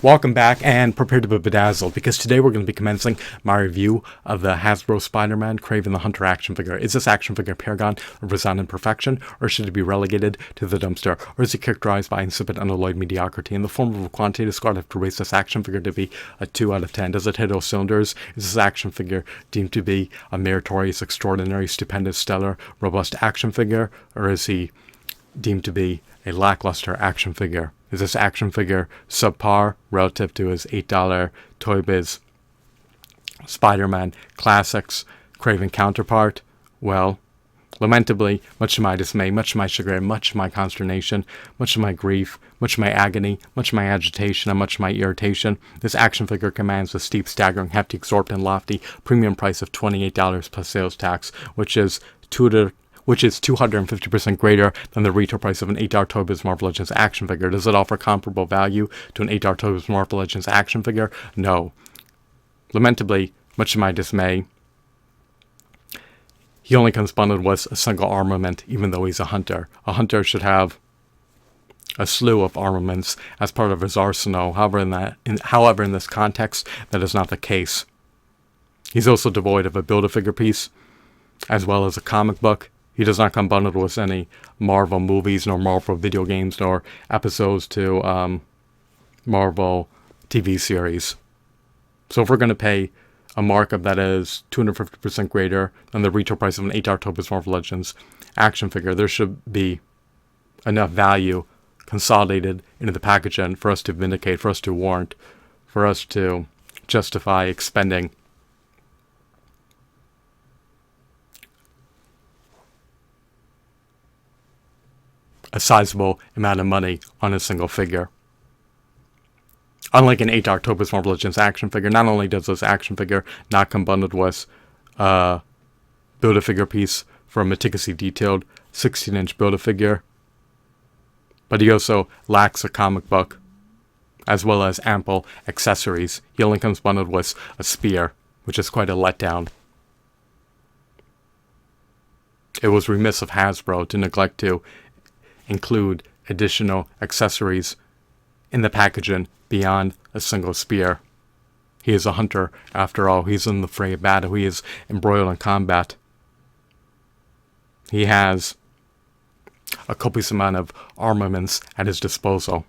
Welcome back and prepare to be bedazzled because today we're going to be commencing my review of the Hasbro Spider-Man Kraven the Hunter action figure. Is this action figure a paragon of resounding perfection, or should it be relegated to the dumpster, or is it characterized by insipid unalloyed mediocrity? In the form of a quantitative score, I'd have to raise this action figure to be a 2 out of 10. Does it hit all cylinders? Is this action figure deemed to be a meritorious, extraordinary, stupendous, stellar, robust action figure, or is he deemed to be a lackluster action figure? Is this action figure subpar relative to his $8 Toy Biz Spider-Man Classics Kraven counterpart? Well, lamentably, much to my dismay, much to my chagrin, much to my consternation, much to my grief, much to my agony, much to my agitation, and much to my irritation, this action figure commands a steep, staggering, hefty, exorbitant, lofty premium price of $28 plus sales tax, which is 250% greater than the retail price of an $8 Toy Biz Marvel Legends action figure. Does it offer comparable value to an $8 Toy Biz Marvel Legends action figure? No. Lamentably, much to my dismay, he only comes bundled with a single armament, even though he's a hunter. A hunter should have a slew of armaments as part of his arsenal. However, in this context, that is not the case. He's also devoid of a Build-A-Figure piece, as well as a comic book. He does not come bundled with any Marvel movies, nor Marvel video games, nor episodes to Marvel TV series. So if we're going to pay a markup that is 250% greater than the retail price of an $8 Toy Biz Marvel Legends action figure, there should be enough value consolidated into the packaging for us to vindicate, for us to warrant, for us to justify expending a sizable amount of money on a single figure. Unlike an $8 Toy Biz Marvel Legends action figure, not only does this action figure not come bundled with a Build-A-Figure piece for a meticulously detailed 16-inch Build-A-Figure, but he also lacks a comic book, as well as ample accessories. He only comes bundled with a spear, which is quite a letdown. It was remiss of Hasbro to neglect to include additional accessories in the packaging beyond a single spear. He is a hunter, after all. He's in the fray of battle. He is embroiled in combat. He has a copious amount of armaments at his disposal.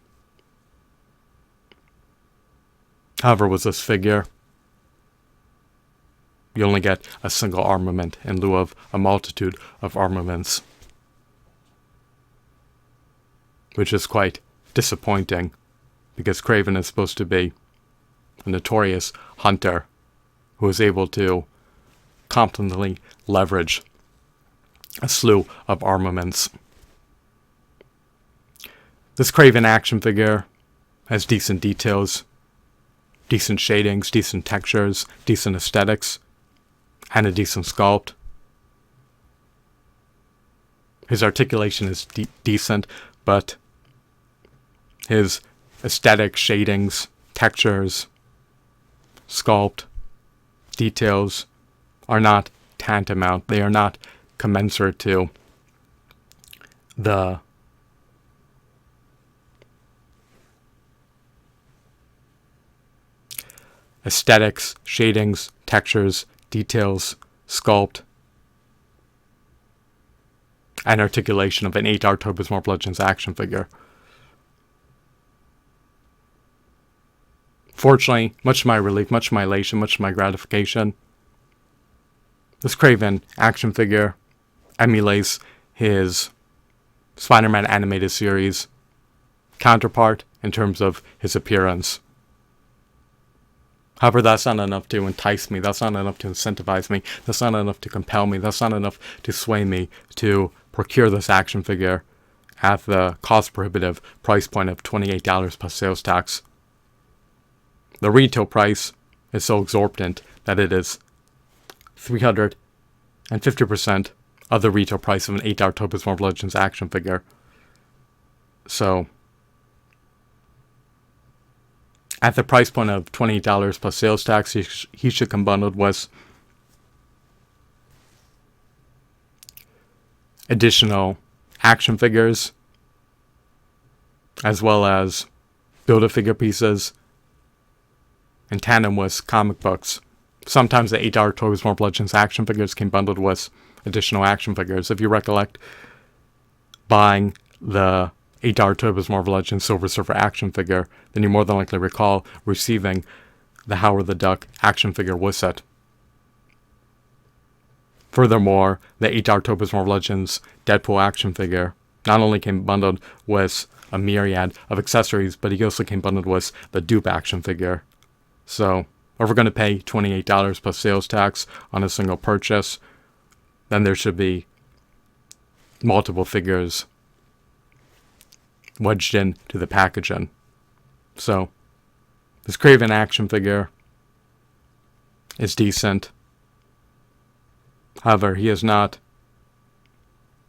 However, with this figure, you only get a single armament in lieu of a multitude of armaments, which is quite disappointing, because Kraven is supposed to be a notorious hunter who is able to competently leverage a slew of armaments. This Kraven action figure has decent details, decent shadings, decent textures, decent aesthetics, and a decent sculpt. His articulation is decent, but his aesthetic shadings, textures, sculpt, details are not tantamount. They are not commensurate to the aesthetics, shadings, textures, details, sculpt, and articulation of an $8 Toy Biz Marvel Legends action figure. Fortunately, much to my relief, much to my elation, much to my gratification, this Kraven action figure emulates his Spider-Man animated series counterpart in terms of his appearance. However, that's not enough to entice me, that's not enough to incentivize me, that's not enough to compel me, that's not enough to sway me to procure this action figure at the cost-prohibitive price point of $28 plus sales tax. The retail price is so exorbitant that it is 350% of the retail price of an $8 Toy Biz Marvel Legends action figure. So, at the price point of $28 plus sales tax, he should come bundled with additional action figures, as well as Build-A-Figure pieces, in tandem with comic books. Sometimes the $8 Toy Biz Marvel Legends action figures came bundled with additional action figures. If you recollect buying the $8 Toy Biz Marvel Legends Silver Surfer action figure, then you more than likely recall receiving the Howard the Duck action figure with it. Furthermore, the $8 Toy Biz Marvel Legends Deadpool action figure not only came bundled with a myriad of accessories, but he also came bundled with the dupe action figure. So, if we're going to pay $28 plus sales tax on a single purchase, then there should be multiple figures wedged into the packaging. So, this Kraven action figure is decent. However, he is not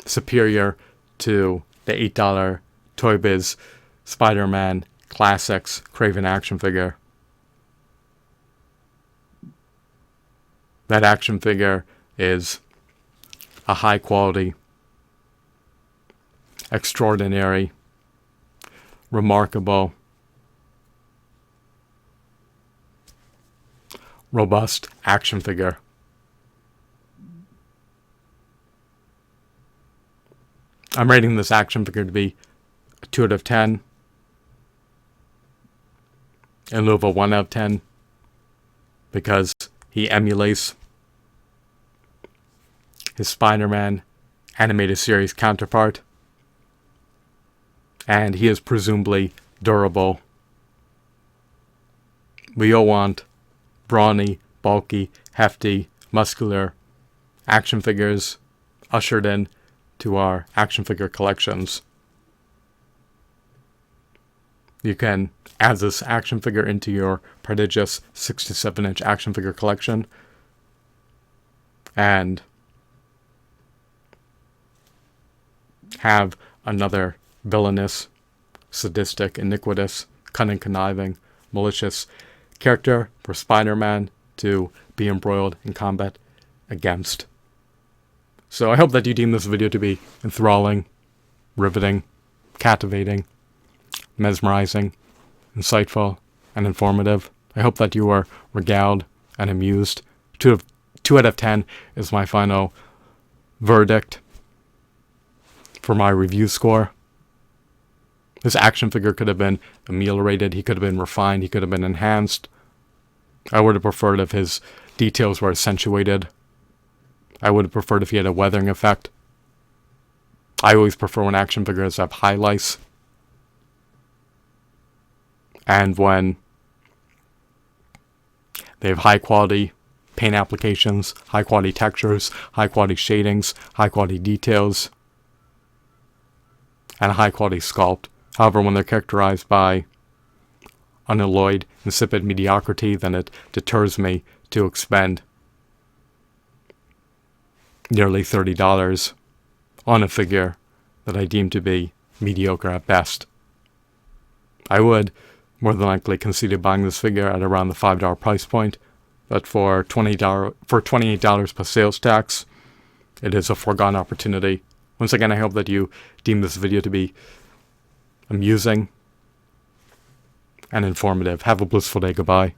superior to the $8 Toy Biz Spider-Man Classics Kraven action figure. That action figure is a high quality, extraordinary, remarkable, robust action figure. I'm rating this action figure to be a 2 out of 10 in lieu of a 1 out of 10 because he emulates his Spider-Man animated series counterpart, and he is presumably durable. We all want brawny, bulky, hefty, muscular action figures ushered in to our action figure collections. You can add this action figure into your prodigious 6 to 7 inch action figure collection and have another villainous, sadistic, iniquitous, cunning, conniving, malicious character for Spider-Man to be embroiled in combat against. So I hope that you deem this video to be enthralling, riveting, captivating, mesmerizing, insightful, and informative. I hope that you are regaled and amused. 2 out of 10 is my final verdict for my review score. This action figure could have been ameliorated, he could have been refined, he could have been enhanced. I would have preferred if his details were accentuated. I would have preferred if he had a weathering effect. I always prefer when action figures have highlights. And when they have high quality paint applications, high quality textures, high quality shadings, high quality details, and a high quality sculpt. However, when they're characterized by unalloyed, insipid mediocrity, then it deters me to expend nearly $30 on a figure that I deem to be mediocre at best. I would more than likely consider buying this figure at around the $5 price point, but for $28 plus sales tax, it is a foregone opportunity. Once again, I hope that you deem this video to be amusing and informative. Have a blissful day. Goodbye.